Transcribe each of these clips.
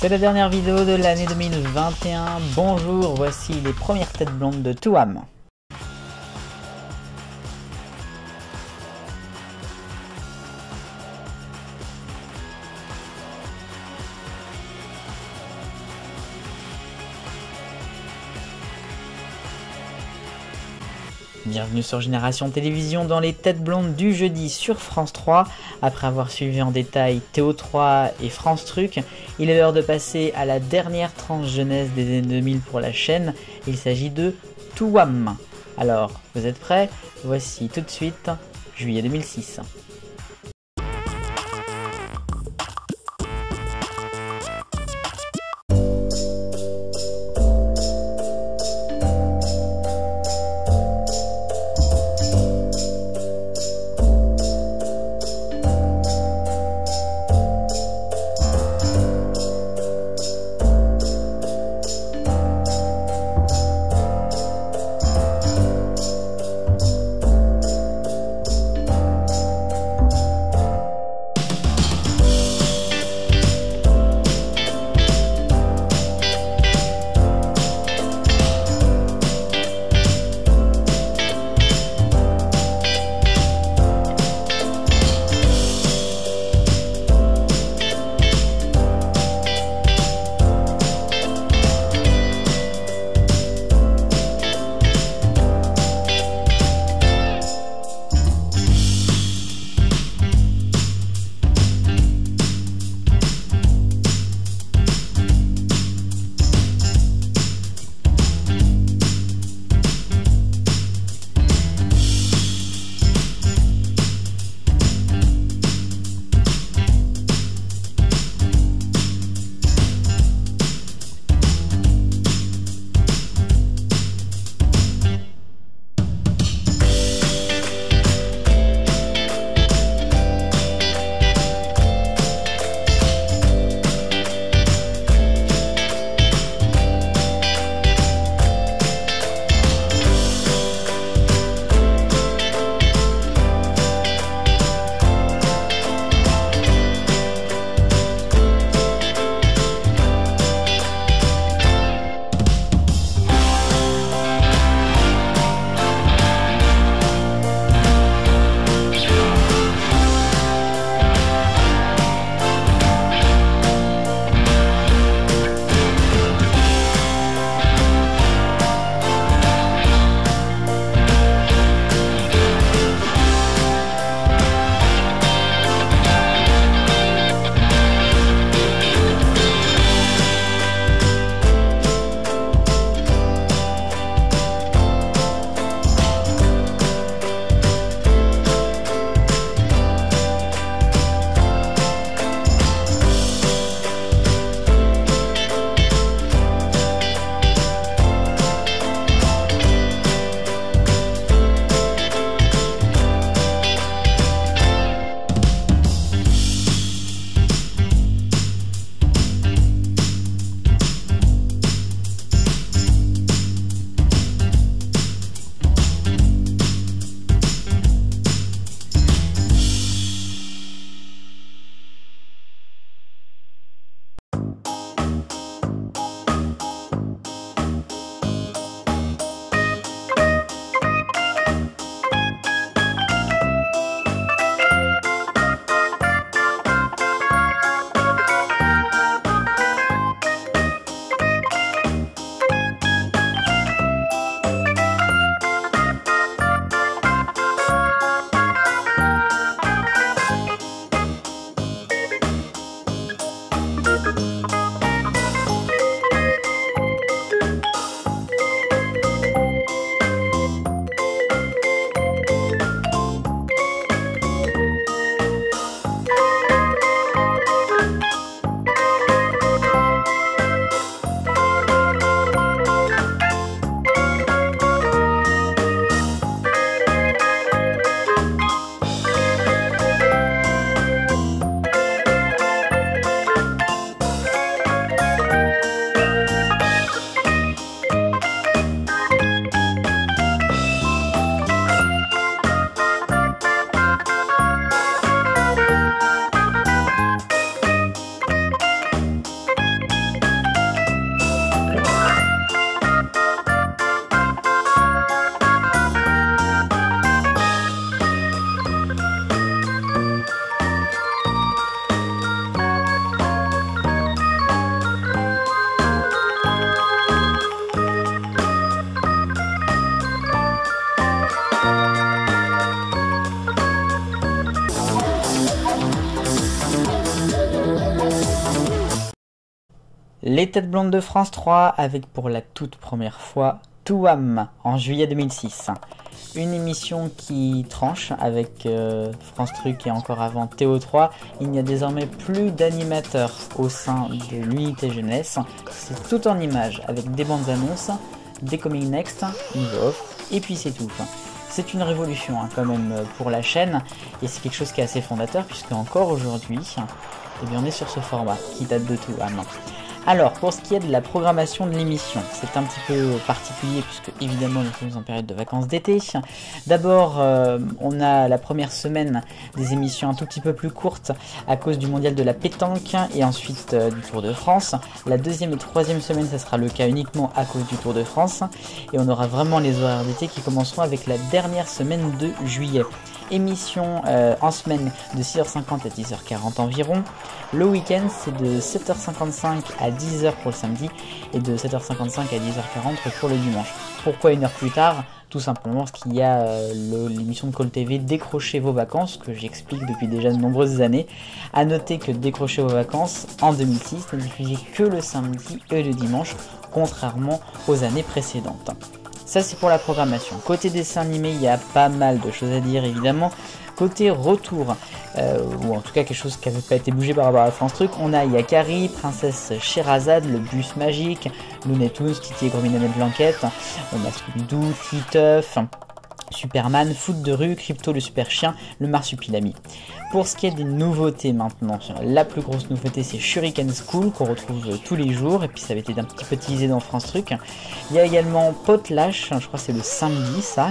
C'est la dernière vidéo de l'année 2021. Bonjour, voici les premières têtes blondes de Touham. Bienvenue sur Génération Télévision dans les têtes blondes du jeudi sur France 3. Après avoir suivi en détail Théo3 et France Truc, il est l'heure de passer à la dernière tranche jeunesse des années 2000 pour la chaîne. Il s'agit de Touham. Alors, vous êtes prêts? Voici tout de suite juillet 2006. Les Têtes Blondes de France 3 avec pour la toute première fois Touham en juillet 2006. Une émission qui tranche avec France Truc et encore avant TO3. Il n'y a désormais plus d'animateurs au sein de l'unité jeunesse. C'est tout en images avec des bandes annonces, des coming next, une voix off et puis c'est tout. C'est une révolution quand même pour la chaîne et c'est quelque chose qui est assez fondateur puisque encore aujourd'hui, eh bien, on est sur ce format qui date de Touham. Alors, pour ce qui est de la programmation de l'émission, c'est un petit peu particulier puisque évidemment nous sommes en période de vacances d'été. D'abord, on a la première semaine des émissions un tout petit peu plus courtes à cause du mondial de la pétanque et ensuite du Tour de France. La deuxième et troisième semaine, ça sera le cas uniquement à cause du Tour de France. Et on aura vraiment les horaires d'été qui commenceront avec la dernière semaine de juillet. Émission en semaine de 6h50 à 10h40 environ. Le week-end, c'est de 7h55 à 10h pour le samedi et de 7h55 à 10h40 pour le dimanche. Pourquoi une heure plus tard ? Tout simplement parce qu'il y a l'émission de Call TV Décrochez vos vacances, que j'explique depuis déjà de nombreuses années. A noter que Décrochez vos vacances, en 2006, n'est diffusé que le samedi et le dimanche, contrairement aux années précédentes. Ça c'est pour la programmation. Côté dessin animé, il y a pas mal de choses à dire évidemment. Côté retour, ou en tout cas quelque chose qui n'avait pas été bougé par rapport à France Truc, on a Yakari, Princesse Sherazade, le bus magique, Looney Tunes, Titi et Gromit Blanquette, on a Scooby-Doo, Titeuf, Superman, Foot de rue, Crypto le super chien, le marsupilami. Pour ce qui est des nouveautés maintenant, la plus grosse nouveauté c'est Shuriken School qu'on retrouve tous les jours et puis ça avait été un petit peu teasé dans France Truc. Il y a également Potlatch, je crois que c'est le samedi ça.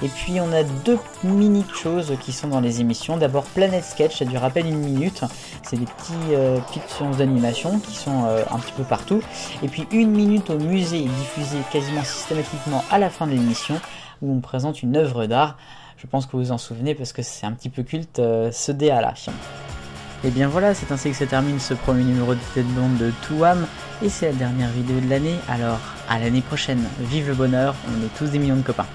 Et puis on a deux mini choses qui sont dans les émissions. D'abord Planet Sketch, ça dure à peine 1 minute. C'est des petites séances d'animation qui sont un petit peu partout. Et puis 1 minute au musée diffusée quasiment systématiquement à la fin de l'émission où on présente une œuvre d'art. Je pense que vous vous en souvenez parce que c'est un petit peu culte ce DA-là. Et bien voilà, c'est ainsi que se termine ce premier numéro de Tête Blonde de Touham. Et c'est la dernière vidéo de l'année, alors à l'année prochaine. Vive le bonheur, on est tous des millions de copains.